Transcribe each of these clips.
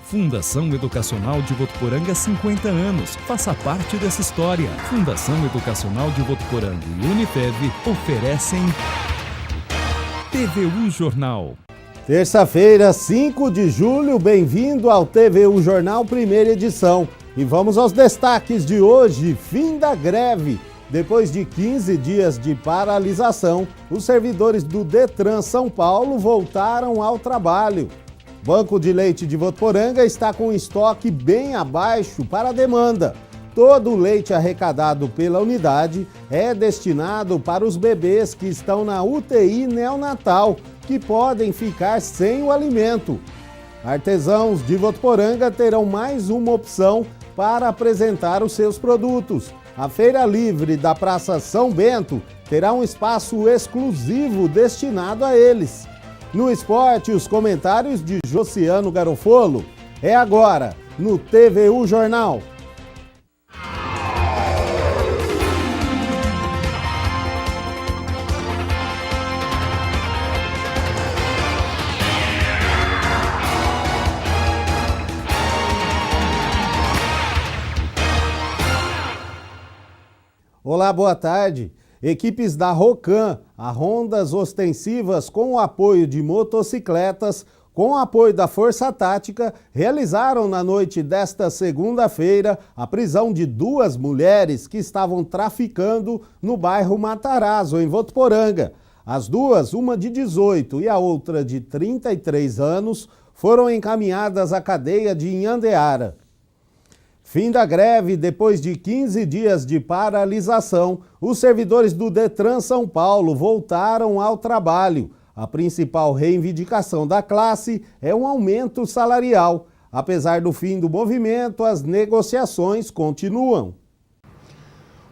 Fundação Educacional de Votuporanga, 50 anos. Faça parte dessa história. Fundação Educacional de Votuporanga e Unifev oferecem TVU Jornal. Terça-feira, 5 de julho, bem-vindo ao TVU Jornal, primeira edição. E vamos aos destaques de hoje. Fim da greve. Depois de 15 dias de paralisação, os servidores do Detran São Paulo voltaram ao trabalho. Banco de Leite de Votuporanga está com estoque bem abaixo para a demanda. Todo o leite arrecadado pela unidade é destinado para os bebês que estão na UTI neonatal, que podem ficar sem o alimento. Artesãos de Votuporanga terão mais uma opção para apresentar os seus produtos. A Feira Livre da Praça São Bento terá um espaço exclusivo destinado a eles. No esporte, os comentários de Josiano Garofolo é agora no TVU Jornal. Olá, boa tarde. Equipes da Rocan, a rondas ostensivas com o apoio de motocicletas, com o apoio da Força Tática, realizaram na noite desta segunda-feira a prisão de 2 mulheres que estavam traficando no bairro Matarazzo, em Votuporanga. As duas, uma de 18 e a outra de 33 anos, foram encaminhadas à cadeia de Inhandeara. Fim da greve. Depois de 15 dias de paralisação, os servidores do Detran São Paulo voltaram ao trabalho. A principal reivindicação da classe é um aumento salarial. Apesar do fim do movimento, as negociações continuam.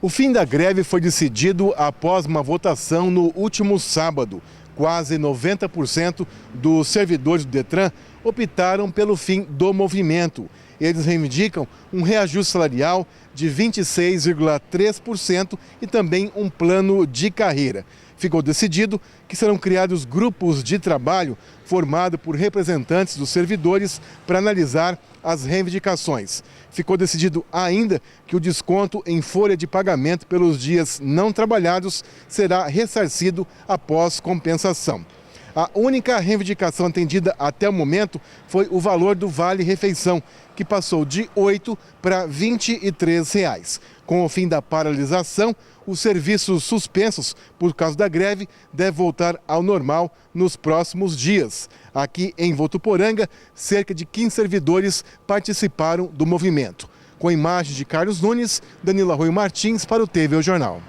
O fim da greve foi decidido após uma votação no último sábado. Quase 90% dos servidores do Detran optaram pelo fim do movimento. Eles reivindicam um reajuste salarial de 26,3% e também um plano de carreira. Ficou decidido que serão criados grupos de trabalho formados por representantes dos servidores para analisar as reivindicações. Ficou decidido ainda que o desconto em folha de pagamento pelos dias não trabalhados será ressarcido após compensação. A única reivindicação atendida até o momento foi o valor do vale-refeição, que passou de R$ 8 para R$ 23. Com o fim da paralisação, os serviços suspensos por causa da greve devem voltar ao normal nos próximos dias. Aqui em Votuporanga, cerca de 15 servidores participaram do movimento. Com imagens de Carlos Nunes, Danilo Arroio Martins para o TVU Jornal.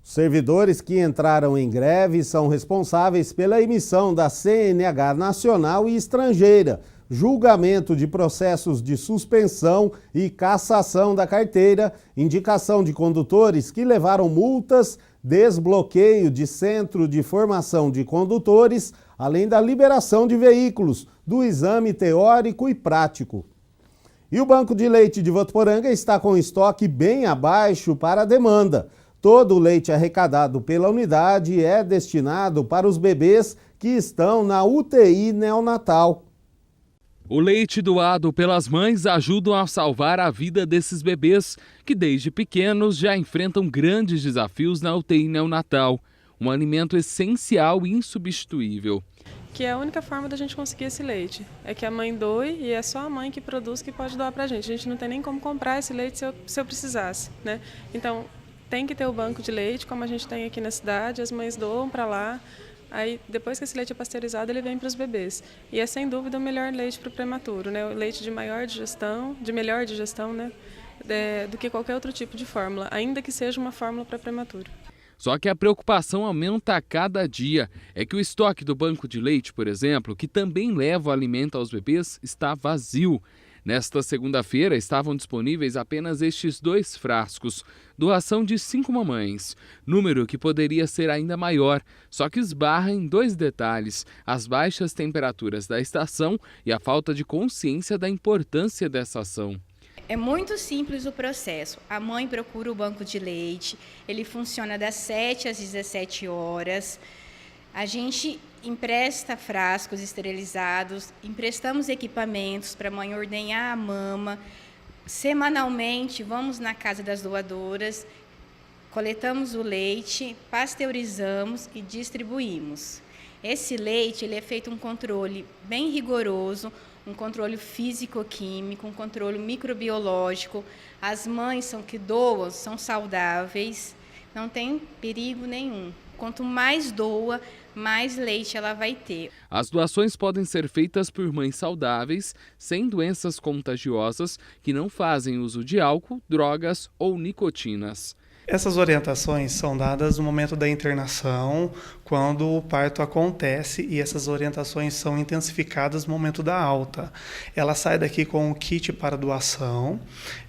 Os servidores que entraram em greve são responsáveis pela emissão da CNH nacional e estrangeira, julgamento de processos de suspensão e cassação da carteira, indicação de condutores que levaram multas, desbloqueio de centro de formação de condutores, além da liberação de veículos, do exame teórico e prático. E o Banco de Leite de Votuporanga está com estoque bem abaixo para a demanda. Todo o leite arrecadado pela unidade é destinado para os bebês que estão na UTI neonatal. O leite doado pelas mães ajuda a salvar a vida desses bebês que desde pequenos já enfrentam grandes desafios na UTI neonatal. Um alimento essencial e insubstituível. Que é a única forma da gente conseguir esse leite. É que a mãe doe e é só a mãe que produz que pode doar pra gente. A gente não tem nem como comprar esse leite se eu precisasse, né? Então, tem que ter o banco de leite, como a gente tem aqui na cidade, as mães doam para lá, aí depois que esse leite é pasteurizado, ele vem para os bebês. E é sem dúvida o melhor leite para o prematuro, né? O leite de melhor digestão, né? Do que qualquer outro tipo de fórmula, ainda que seja uma fórmula para prematuro. Só que a preocupação aumenta a cada dia. É que o estoque do banco de leite, por exemplo, que também leva o alimento aos bebês, está vazio. Nesta segunda-feira estavam disponíveis apenas estes 2 frascos, doação de 5 mamães, número que poderia ser ainda maior, só que esbarra em 2 detalhes: as baixas temperaturas da estação e a falta de consciência da importância dessa ação. É muito simples o processo. A mãe procura o banco de leite, ele funciona das 7 às 17 horas. A gente empresta frascos esterilizados, emprestamos equipamentos para a mãe ordenhar a mama. Semanalmente, vamos na casa das doadoras, coletamos o leite, pasteurizamos e distribuímos. Esse leite ele é feito um controle bem rigoroso, um controle físico-químico, um controle microbiológico. As mães que doam são saudáveis, não tem perigo nenhum. Quanto mais doa, mais leite ela vai ter. As doações podem ser feitas por mães saudáveis, sem doenças contagiosas, que não fazem uso de álcool, drogas ou nicotinas. Essas orientações são dadas no momento da internação, quando o parto acontece, e essas orientações são intensificadas no momento da alta. Ela sai daqui com um kit para doação.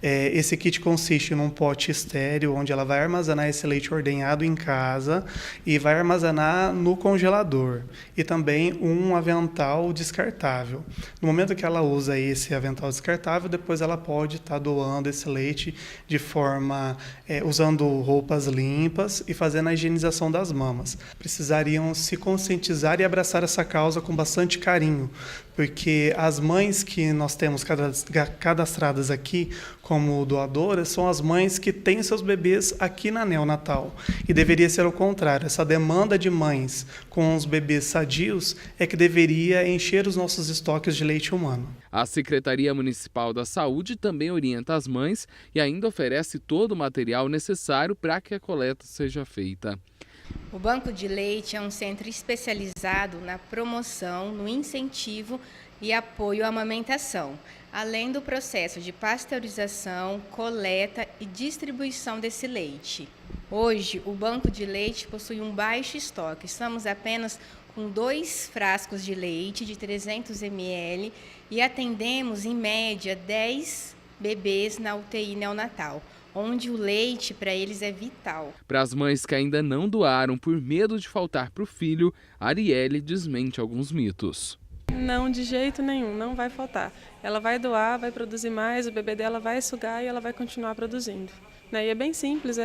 Esse kit consiste num pote estéril, onde ela vai armazenar esse leite ordenhado em casa e vai armazenar no congelador. E também um avental descartável. No momento que ela usa esse avental descartável, depois ela pode estar doando esse leite de forma usando roupas limpas e fazendo a higienização das mamas. Precisariam se conscientizar e abraçar essa causa com bastante carinho, porque as mães que nós temos cadastradas aqui como doadoras são as mães que têm seus bebês aqui na neonatal. E deveria ser o contrário. Essa demanda de mães com os bebês sadios é que deveria encher os nossos estoques de leite humano. A Secretaria Municipal da Saúde também orienta as mães e ainda oferece todo o material necessário para que a coleta seja feita. O Banco de Leite é um centro especializado na promoção, no incentivo e apoio à amamentação, além do processo de pasteurização, coleta e distribuição desse leite. Hoje, o Banco de Leite possui um baixo estoque. Estamos apenas com 2 frascos de leite de 300 ml e atendemos, em média, 10 bebês na UTI neonatal, onde o leite para eles é vital. Para as mães que ainda não doaram por medo de faltar para o filho, Arielle desmente alguns mitos. Não, de jeito nenhum, não vai faltar. Ela vai doar, vai produzir mais, o bebê dela vai sugar e ela vai continuar produzindo. E é bem simples,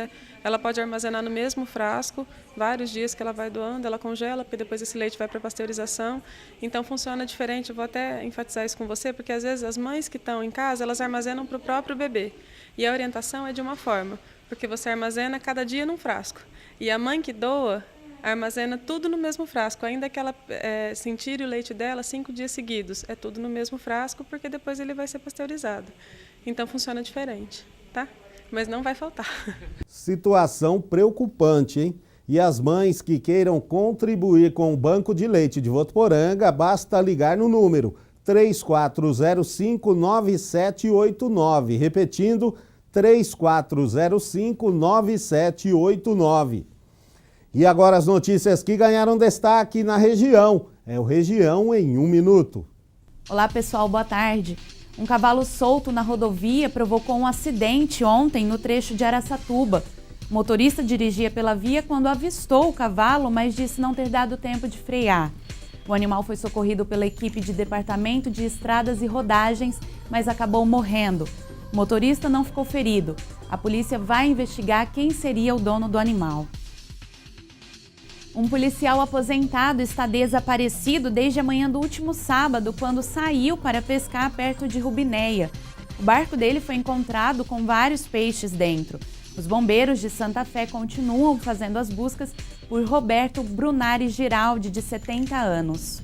ela pode armazenar no mesmo frasco vários dias que ela vai doando, ela congela, porque depois esse leite vai para pasteurização. Então funciona diferente, eu vou até enfatizar isso com você, porque às vezes as mães que estão em casa, elas armazenam para o próprio bebê. E a orientação é de uma forma, porque você armazena cada dia num frasco. E a mãe que doa armazena tudo no mesmo frasco, ainda que ela tire o leite dela 5 dias seguidos. É tudo no mesmo frasco, porque depois ele vai ser pasteurizado. Então funciona diferente, tá? Mas não vai faltar. Situação preocupante, hein? E as mães que queiram contribuir com o Banco de Leite de Votuporanga, basta ligar no número 3405-9789. Repetindo, 3405-9789. E agora as notícias que ganharam destaque na região. É o Região em 1 minuto. Olá pessoal, boa tarde. Um cavalo solto na rodovia provocou um acidente ontem no trecho de Araçatuba. O motorista dirigia pela via quando avistou o cavalo, mas disse não ter dado tempo de frear. O animal foi socorrido pela equipe de Departamento de Estradas e Rodagens, mas acabou morrendo. O motorista não ficou ferido. A polícia vai investigar quem seria o dono do animal. Um policial aposentado está desaparecido desde a manhã do último sábado, quando saiu para pescar perto de Rubinéia. O barco dele foi encontrado com vários peixes dentro. Os bombeiros de Santa Fé continuam fazendo as buscas por Roberto Brunari Giraldi, de 70 anos.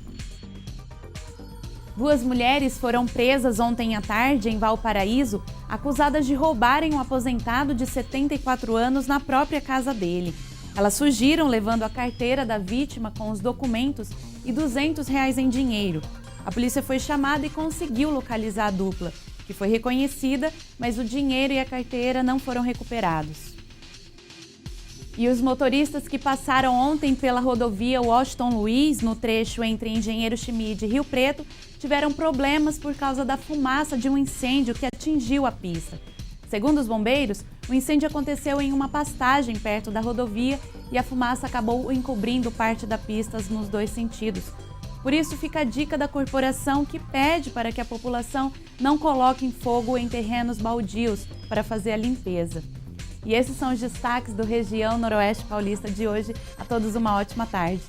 2 mulheres foram presas ontem à tarde em Valparaíso, acusadas de roubarem um aposentado de 74 anos na própria casa dele. Elas fugiram levando a carteira da vítima com os documentos e R$200 em dinheiro. A polícia foi chamada e conseguiu localizar a dupla, que foi reconhecida, mas o dinheiro e a carteira não foram recuperados. E os motoristas que passaram ontem pela rodovia Washington Luiz, no trecho entre Engenheiro Chimide e Rio Preto, tiveram problemas por causa da fumaça de um incêndio que atingiu a pista. Segundo os bombeiros, o incêndio aconteceu em uma pastagem perto da rodovia e a fumaça acabou encobrindo parte da pista nos 2 sentidos. Por isso fica a dica da corporação, que pede para que a população não coloque fogo em terrenos baldios para fazer a limpeza. E esses são os destaques do Região Noroeste Paulista de hoje. A todos uma ótima tarde.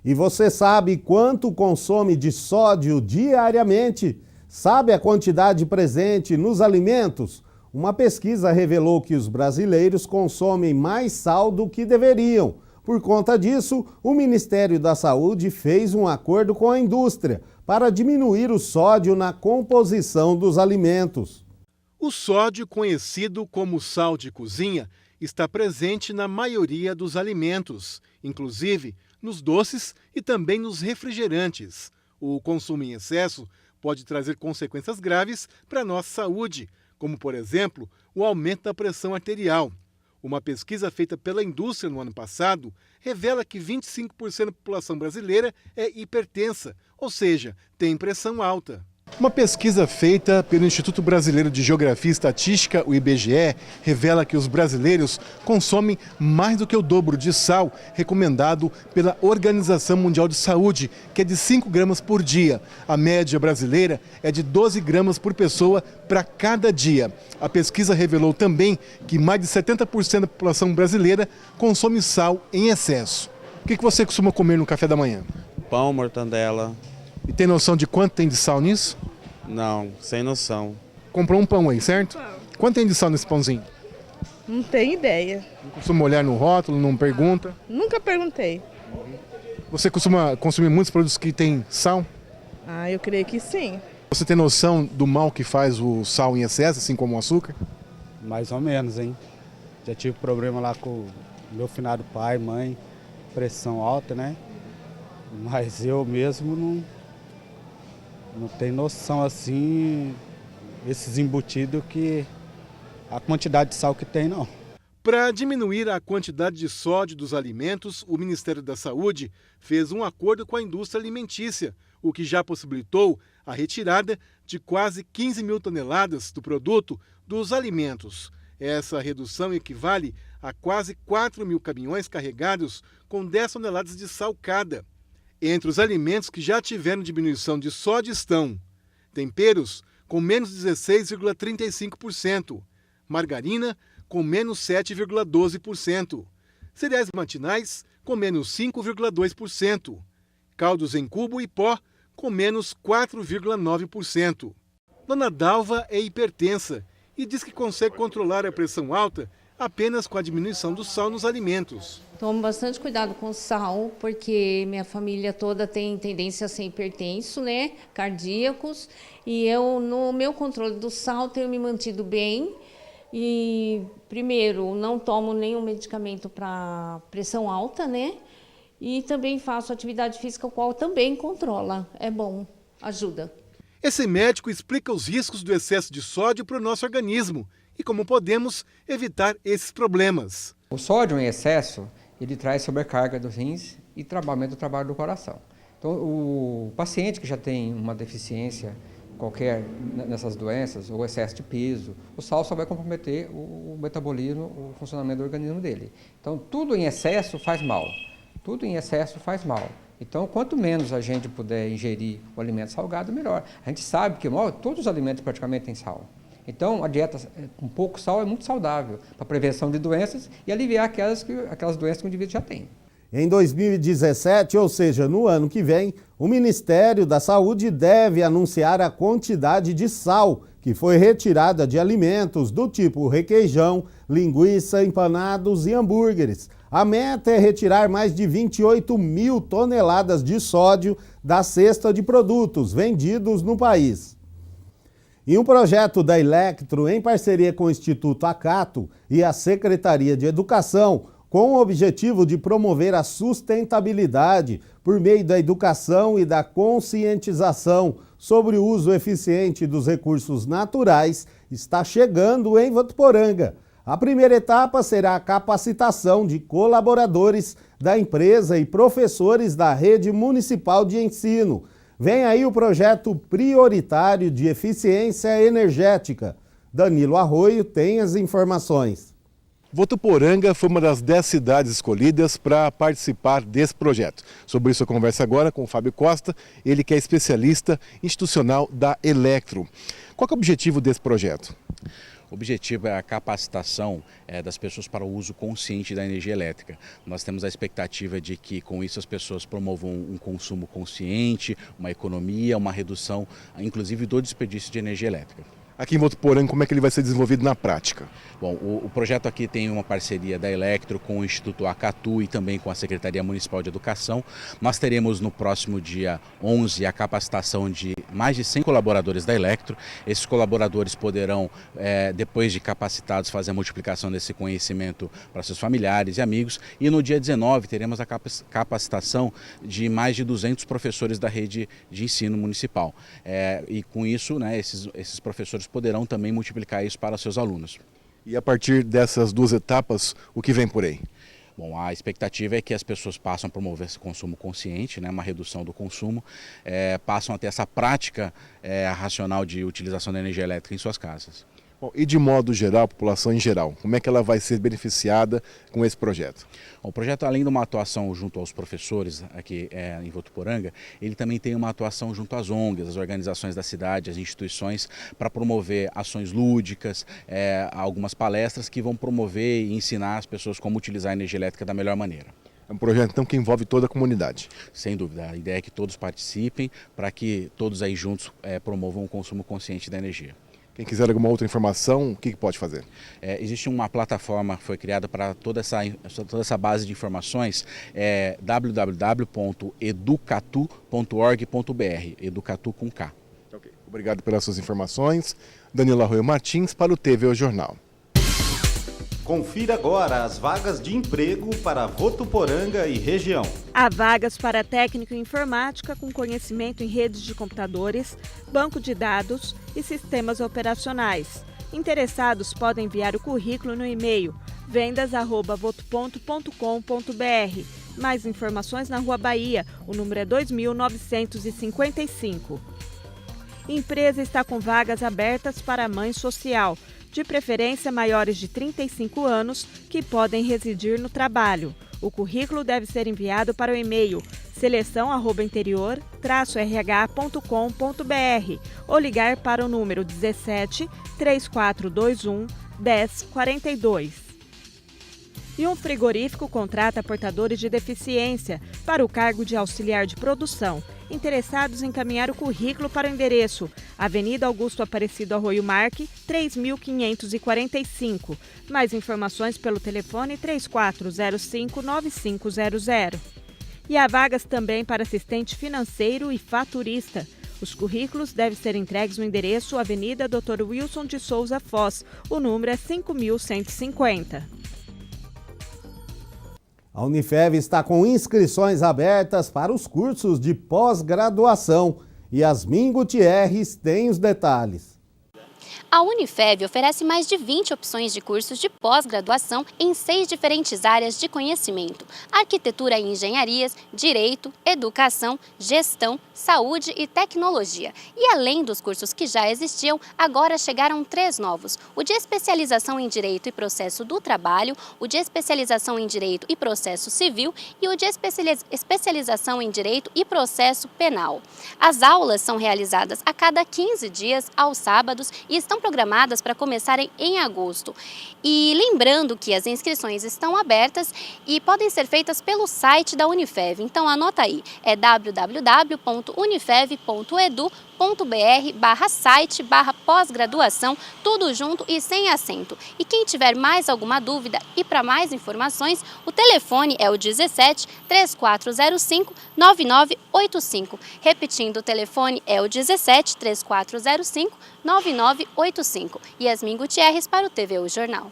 E você sabe quanto consome de sódio diariamente? Sabe a quantidade presente nos alimentos? Uma pesquisa revelou que os brasileiros consomem mais sal do que deveriam. Por conta disso, o Ministério da Saúde fez um acordo com a indústria para diminuir o sódio na composição dos alimentos. O sódio, conhecido como sal de cozinha, está presente na maioria dos alimentos, inclusive nos doces e também nos refrigerantes. O consumo em excesso pode trazer consequências graves para a nossa saúde, como, por exemplo, o aumento da pressão arterial. Uma pesquisa feita pela indústria no ano passado revela que 25% da população brasileira é hipertensa, ou seja, tem pressão alta. Uma pesquisa feita pelo Instituto Brasileiro de Geografia e Estatística, o IBGE, revela que os brasileiros consomem mais do que o dobro de sal recomendado pela Organização Mundial de Saúde, que é de 5 gramas por dia. A média brasileira é de 12 gramas por pessoa para cada dia. A pesquisa revelou também que mais de 70% da população brasileira consome sal em excesso. O que você costuma comer no café da manhã? Pão, mortandela. E tem noção de quanto tem de sal nisso? Não, sem noção. Comprou um pão aí, certo? Quanto tem de sal nesse pãozinho? Não tenho ideia. Não costuma olhar no rótulo, não pergunta? Nunca perguntei. Você costuma consumir muitos produtos que têm sal? Ah, eu creio que sim. Você tem noção do mal que faz o sal em excesso, assim como o açúcar? Mais ou menos, hein? Já tive problema lá com meu finado pai, mãe, pressão alta, né? Mas eu mesmo não tenho noção assim, esses embutidos, que a quantidade de sal que tem, não. Para diminuir a quantidade de sódio dos alimentos, o Ministério da Saúde fez um acordo com a indústria alimentícia, o que já possibilitou a retirada de quase 15 mil toneladas do produto dos alimentos. Essa redução equivale a quase 4 mil caminhões carregados com 10 toneladas de sal cada. Entre os alimentos que já tiveram diminuição de sódio estão temperos com menos 16,35%, margarina com menos 7,12%, cereais matinais com menos 5,2%, caldos em cubo e pó com menos 4,9%. Dona Dalva é hipertensa e diz que consegue controlar a pressão alta apenas com a diminuição do sal nos alimentos. Tomo bastante cuidado com o sal, porque minha família toda tem tendência a ser hipertenso, né? Cardíacos. E eu, no meu controle do sal, tenho me mantido bem. E, primeiro, não tomo nenhum medicamento para pressão alta, né? E também faço atividade física, o qual também controla. É bom, ajuda. Esse médico explica os riscos do excesso de sódio para o nosso organismo e como podemos evitar esses problemas. O sódio em excesso, ele traz sobrecarga dos rins e aumenta o trabalho do coração. Então, o paciente que já tem uma deficiência qualquer nessas doenças, ou excesso de peso, o sal só vai comprometer o metabolismo, o funcionamento do organismo dele. Então, tudo em excesso faz mal. Tudo em excesso faz mal. Então, quanto menos a gente puder ingerir o alimento salgado, melhor. A gente sabe que todos os alimentos praticamente têm sal. Então, a dieta com pouco sal é muito saudável para a prevenção de doenças e aliviar aquelas doenças que o indivíduo já tem. Em 2017, ou seja, no ano que vem, o Ministério da Saúde deve anunciar a quantidade de sal que foi retirada de alimentos do tipo requeijão, linguiça, empanados e hambúrgueres. A meta é retirar mais de 28 mil toneladas de sódio da cesta de produtos vendidos no país. E um projeto da Electro, em parceria com o Instituto Acato e a Secretaria de Educação, com o objetivo de promover a sustentabilidade por meio da educação e da conscientização sobre o uso eficiente dos recursos naturais, está chegando em Votuporanga. A primeira etapa será a capacitação de colaboradores da empresa e professores da rede municipal de ensino. Vem aí o projeto prioritário de eficiência energética. Danilo Arroio tem as informações. Votuporanga foi uma das 10 cidades escolhidas para participar desse projeto. Sobre isso eu converso agora com o Fábio Costa, ele que é especialista institucional da Electro. Qual que é o objetivo desse projeto? O objetivo é a capacitação das pessoas para o uso consciente da energia elétrica. Nós temos a expectativa de que com isso as pessoas promovam um consumo consciente, uma economia, uma redução, inclusive do desperdício de energia elétrica. Aqui em Votuporanga, como é que ele vai ser desenvolvido na prática? Bom, o projeto aqui tem uma parceria da Electro com o Instituto Acatu e também com a Secretaria Municipal de Educação. Nós teremos no próximo dia 11 a capacitação de mais de 100 colaboradores da Electro. Esses colaboradores poderão, depois de capacitados, fazer a multiplicação desse conhecimento para seus familiares e amigos. E no dia 19 teremos a capacitação de mais de 200 professores da rede de ensino municipal. E com isso, né, esses professores poderão também multiplicar isso para seus alunos. E a partir dessas duas etapas, o que vem por aí? Bom, a expectativa é que as pessoas passem a promover esse consumo consciente, né, uma redução do consumo, passam a ter essa prática racional de utilização da energia elétrica em suas casas. Bom, e de modo geral, a população em geral, como é que ela vai ser beneficiada com esse projeto? O projeto, além de uma atuação junto aos professores aqui em Votuporanga, ele também tem uma atuação junto às ONGs, as organizações da cidade, as instituições, para promover ações lúdicas, algumas palestras que vão promover e ensinar as pessoas como utilizar a energia elétrica da melhor maneira. É um projeto, então, que envolve toda a comunidade? Sem dúvida. A ideia é que todos participem para que todos aí juntos promovam o consumo consciente da energia. Quem quiser alguma outra informação, o que pode fazer? Existe uma plataforma que foi criada para toda essa base de informações, www.educatu.org.br, Educatu com K. Okay. Obrigado pelas suas informações. Danilo Arroio Martins para o TV O Jornal. Confira agora as vagas de emprego para Votuporanga e região. Há vagas para técnico em informática com conhecimento em redes de computadores, banco de dados e sistemas operacionais. Interessados podem enviar o currículo no e-mail vendas@votoponto.com.br. Mais informações na Rua Bahia, o número é 2955. Empresa está com vagas abertas para mãe social, de preferência maiores de 35 anos, que podem residir no trabalho. O currículo deve ser enviado para o e-mail seleção@interior-rh.com.br ou ligar para o número 17 3421 1042. E um frigorífico contrata portadores de deficiência para o cargo de auxiliar de produção. Interessados em encaminhar o currículo para o endereço Avenida Augusto Aparecido Arroio Marque, 3545. Mais informações pelo telefone 3405-9500. E há vagas também para assistente financeiro e faturista. Os currículos devem ser entregues no endereço Avenida Dr. Wilson de Souza Foz. O número é 5150. A Unifev está com inscrições abertas para os cursos de pós-graduação. Yasmin Gutierrez tem os detalhes. A Unifev oferece mais de 20 opções de cursos de pós-graduação em 6 diferentes áreas de conhecimento: arquitetura e engenharias, direito, educação, gestão, saúde e tecnologia. E além dos cursos que já existiam, agora chegaram 3 novos: o de especialização em direito e processo do trabalho, o de especialização em direito e processo civil e o de especialização em direito e processo penal. As aulas são realizadas a cada 15 dias, aos sábados, e estão programadas para começarem em agosto. E lembrando que as inscrições estão abertas e podem ser feitas pelo site da Unifev. Então anota aí, é www.unifev.edu.br/site/pós-graduação, tudo junto e sem acento. E quem tiver mais alguma dúvida e para mais informações, o telefone é o 17 3405 9985. Repetindo, o telefone é o 17 3405 9985. Yasmin Gutierrez para o TV O Jornal.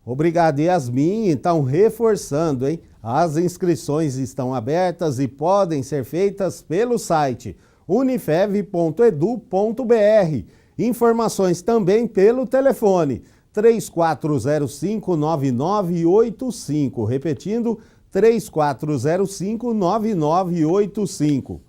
Obrigado, Yasmin. Então, reforçando, hein? As inscrições estão abertas e podem ser feitas pelo site unifev.edu.br. Informações também pelo telefone 3405-9985. Repetindo, 3405-9985.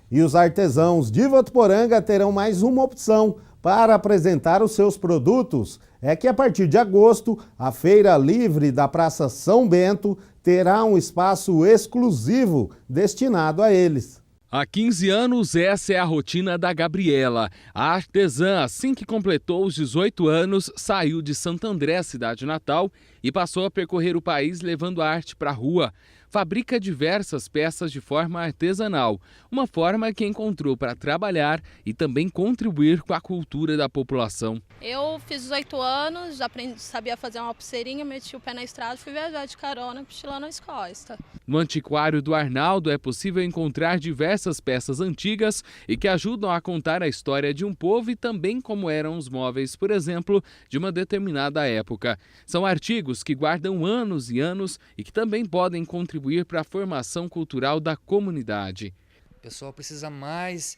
E os artesãos de Votuporanga terão mais uma opção para apresentar os seus produtos. É que a partir de agosto, a Feira Livre da Praça São Bento terá um espaço exclusivo destinado a eles. Há 15 anos, essa é a rotina da Gabriela. A artesã, assim que completou os 18 anos, saiu de Santo André, cidade natal, e passou a percorrer o país levando a arte para a rua. Fabrica diversas peças de forma artesanal, uma forma que encontrou para trabalhar e também contribuir com a cultura da população. Eu fiz 18 anos, já sabia fazer uma pulseirinha, meti o pé na estrada e fui viajar de carona, mochilando as costas. No Antiquário do Arnaldo é possível encontrar diversas peças antigas e que ajudam a contar a história de um povo e também como eram os móveis, por exemplo, de uma determinada época. São artigos que guardam anos e anos e que também podem contribuir para a formação cultural da comunidade. O pessoal precisa mais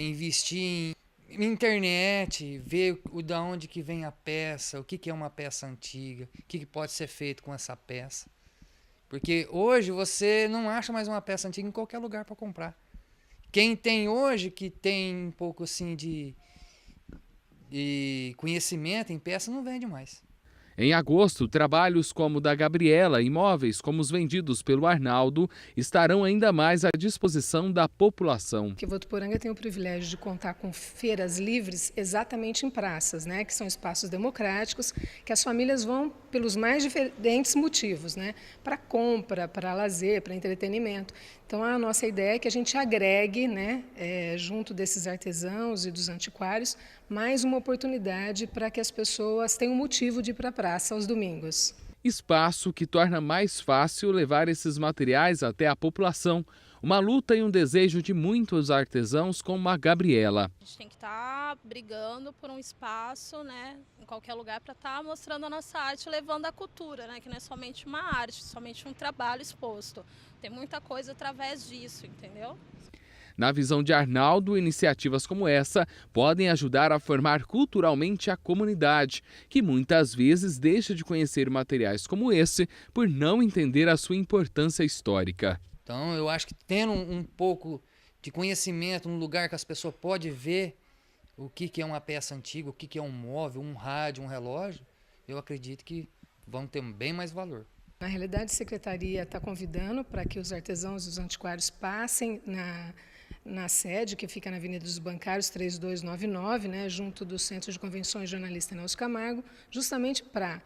investir em internet, ver da onde que vem a peça, o que é uma peça antiga, o que pode ser feito com essa peça. Porque hoje você não acha mais uma peça antiga em qualquer lugar para comprar. Quem tem hoje, que tem um pouco assim de conhecimento em peça, não vende mais. Em agosto, trabalhos como o da Gabriela e móveis como os vendidos pelo Arnaldo estarão ainda mais à disposição da população. Que Votuporanga tem o privilégio de contar com feiras livres exatamente em praças, né, que são espaços democráticos, que as famílias vão pelos mais diferentes motivos, né, para compra, para lazer, para entretenimento. Então a nossa ideia é que a gente agregue, né, junto desses artesãos e dos antiquários, mais uma oportunidade para que as pessoas tenham motivo de ir para a praça aos domingos. Espaço que torna mais fácil levar esses materiais até a população. Uma luta e um desejo de muitos artesãos como a Gabriela. A gente tem que estar brigando por um espaço, né, em qualquer lugar para estar mostrando a nossa arte, levando a cultura, né, que não é somente uma arte, somente um trabalho exposto. Tem muita coisa através disso, entendeu? Na visão de Arnaldo, iniciativas como essa podem ajudar a formar culturalmente a comunidade, que muitas vezes deixa de conhecer materiais como esse por não entender a sua importância histórica. Então eu acho que tendo um pouco de conhecimento, um lugar que as pessoas podem ver o que é uma peça antiga, o que é um móvel, um rádio, um relógio, eu acredito que vão ter bem mais valor. Na realidade, a Secretaria está convidando para que os artesãos e os antiquários passem na sede, que fica na Avenida dos Bancários 3299, né, junto do Centro de Convenções Jornalista Nelson Camargo, justamente para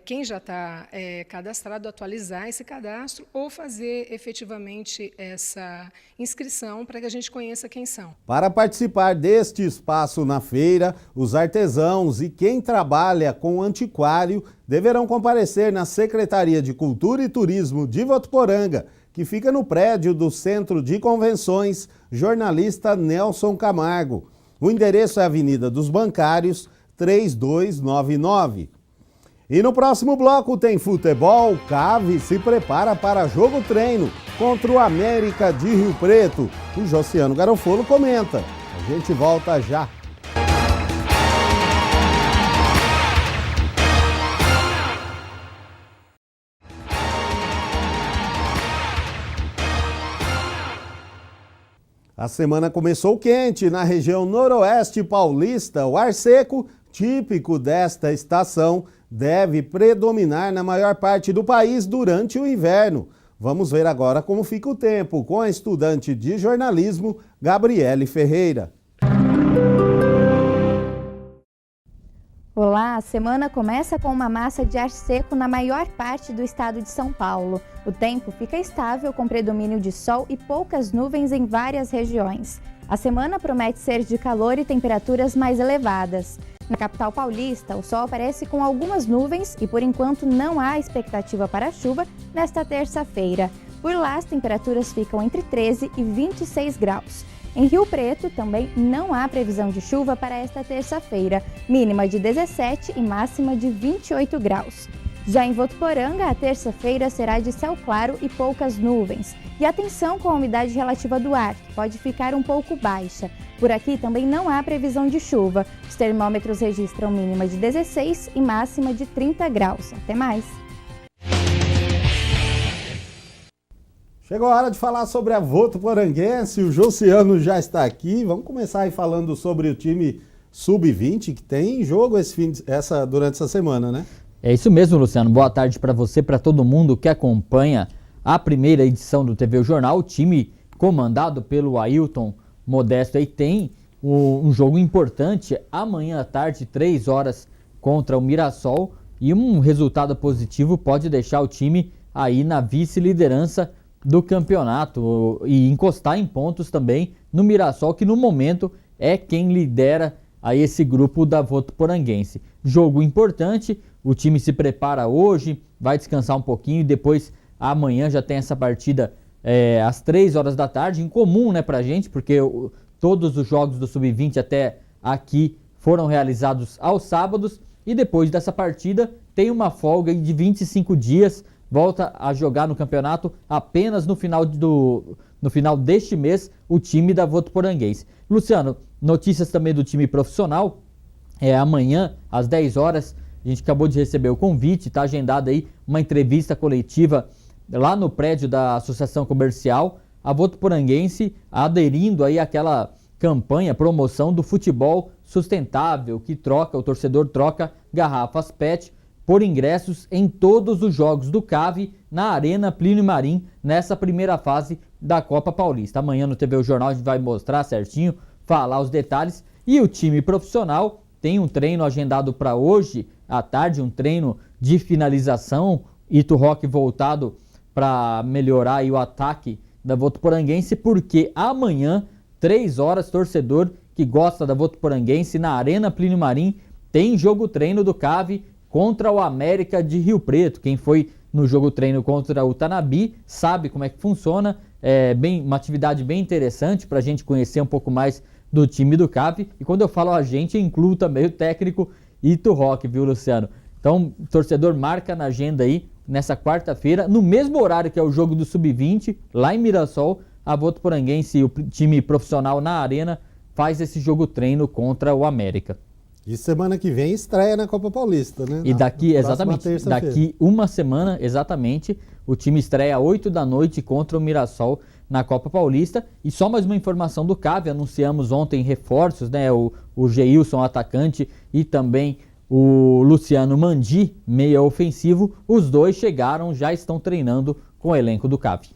quem já está cadastrado atualizar esse cadastro ou fazer efetivamente essa inscrição para que a gente conheça quem são. Para participar deste espaço na feira, os artesãos e quem trabalha com antiquário deverão comparecer na Secretaria de Cultura e Turismo de Votuporanga, que fica no prédio do Centro de Convenções Jornalista Nelson Camargo. O endereço é Avenida dos Bancários, 3299. E no próximo bloco tem futebol. Cave se prepara para jogo-treino contra o América de Rio Preto. O Josiano Garofolo comenta. A gente volta já. A semana começou quente na região noroeste paulista. O ar seco, típico desta estação, deve predominar na maior parte do país durante o inverno. Vamos ver agora como fica o tempo com a estudante de jornalismo, Gabriele Ferreira. Olá, a semana começa com uma massa de ar seco na maior parte do estado de São Paulo. O tempo fica estável com predomínio de sol e poucas nuvens em várias regiões. A semana promete ser de calor e temperaturas mais elevadas. Na capital paulista, o sol aparece com algumas nuvens e, por enquanto, não há expectativa para chuva nesta terça-feira. Por lá, as temperaturas ficam entre 13 e 26 graus. Em Rio Preto, também não há previsão de chuva para esta terça-feira, mínima de 17 e máxima de 28 graus. Já em Votuporanga, a terça-feira será de céu claro e poucas nuvens. E atenção com a umidade relativa do ar, que pode ficar um pouco baixa. Por aqui também não há previsão de chuva. Os termômetros registram mínima de 16 e máxima de 30 graus. Até mais! Chegou a hora de falar sobre a Votuporanguense. O Josiano já está aqui. Vamos começar aí falando sobre o time Sub-20, que tem jogo durante essa semana, né? É isso mesmo, Luciano. Boa tarde para você, para todo mundo que acompanha a primeira edição do TV O Jornal. O time comandado pelo Ailton Modesto, aí tem um jogo importante amanhã à tarde, 3 horas, contra o Mirassol, e um resultado positivo pode deixar o time aí na vice-liderança do campeonato e encostar em pontos também no Mirassol, que no momento é quem lidera a esse grupo da Votuporanguense. Jogo importante, o time se prepara hoje, vai descansar um pouquinho e depois amanhã já tem essa partida às 3 horas da tarde, incomum, né, pra gente, porque todos os jogos do Sub-20 até aqui foram realizados aos sábados, e depois dessa partida tem uma folga de 25 dias, volta a jogar no campeonato apenas no final deste mês o time da Votuporanguense. Luciano, notícias também do time profissional, amanhã às 10 horas, a gente acabou de receber o convite, está agendada aí uma entrevista coletiva lá no prédio da Associação Comercial, a Votuporanguense aderindo aí àquela campanha, promoção do futebol sustentável, que o torcedor troca garrafas PET por ingressos em todos os jogos do CAV na Arena Plínio Marim, nessa primeira fase da Copa Paulista. Amanhã no TV O Jornal a gente vai mostrar certinho, falar os detalhes, e o time profissional tem um treino agendado para hoje à tarde, um treino de finalização, Ito Rock voltado para melhorar aí o ataque da Votuporanguense, porque amanhã, 3 horas, torcedor que gosta da Votuporanguense na Arena Plínio Marim, tem jogo treino do CAV contra o América de Rio Preto. Quem foi no jogo treino contra o Tanabi sabe como é que funciona, uma atividade bem interessante para a gente conhecer um pouco mais do time do CAV, e quando eu falo a gente, eu incluo também o técnico Ito Rock, viu, Luciano? Então, o torcedor marca na agenda aí, nessa quarta-feira, no mesmo horário que é o jogo do Sub-20, lá em Mirassol, a Votuporanguense e o time profissional na Arena faz esse jogo treino contra o América. E semana que vem estreia na Copa Paulista, né? E daqui uma semana, exatamente, o time estreia às 8 da noite contra o Mirassol na Copa Paulista. E só mais uma informação do CAV, anunciamos ontem reforços, né? O Geilson, atacante, e também o Luciano Mandi, meia ofensivo. Os dois chegaram, já estão treinando com o elenco do CAV.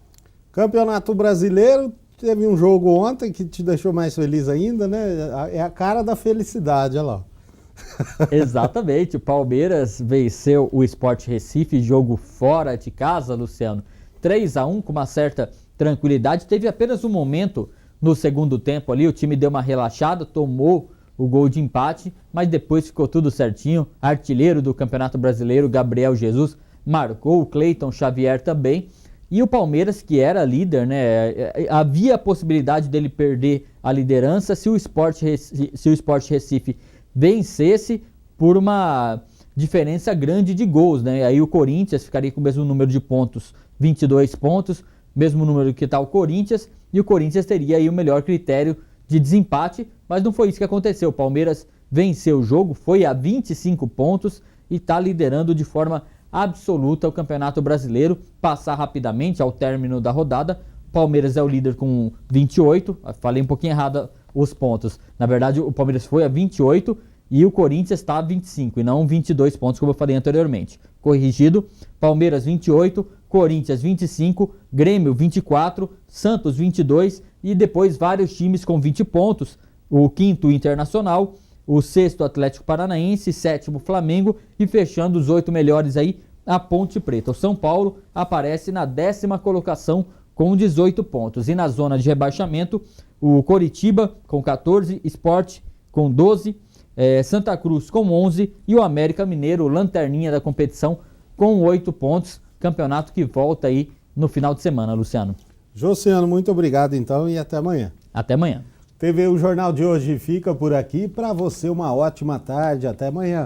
Campeonato Brasileiro, teve um jogo ontem que te deixou mais feliz ainda, né? É a cara da felicidade, olha lá. Exatamente, o Palmeiras venceu o Sport Recife, jogo fora de casa, Luciano, 3-1 com uma certa tranquilidade. Teve apenas um momento no segundo tempo ali, o time deu uma relaxada, tomou o gol de empate, mas depois ficou tudo certinho. Artilheiro do Campeonato Brasileiro, Gabriel Jesus, marcou, o Cleiton Xavier também. E o Palmeiras, que era líder, né? Havia a possibilidade dele perder a liderança se o Sport Recife vencesse por uma diferença grande de gols, né? Aí o Corinthians ficaria com o mesmo número de pontos, 22 pontos, mesmo número que está o Corinthians, e o Corinthians teria aí o melhor critério de desempate, mas não foi isso que aconteceu. O Palmeiras venceu o jogo, foi a 25 pontos e está liderando de forma absoluta o Campeonato Brasileiro. Passar rapidamente ao término da rodada, Palmeiras é o líder com 28, falei um pouquinho errado os pontos. Na verdade, o Palmeiras foi a 28 e o Corinthians está a 25 e não 22 pontos, como eu falei anteriormente. Corrigido, Palmeiras 28, Corinthians 25, Grêmio 24, Santos 22 e depois vários times com 20 pontos. O quinto Internacional, o sexto Atlético Paranaense, sétimo Flamengo e fechando os 8 melhores aí a Ponte Preta. O São Paulo aparece na 10ª colocação com 18 pontos. E na zona de rebaixamento, o Coritiba com 14, Sport com 12, Santa Cruz com 11 e o América Mineiro, lanterninha da competição, com 8 pontos. Campeonato que volta aí no final de semana, Luciano. Josiano, muito obrigado então e até amanhã. Até amanhã. TV O Jornal de hoje fica por aqui. Para você, uma ótima tarde. Até amanhã.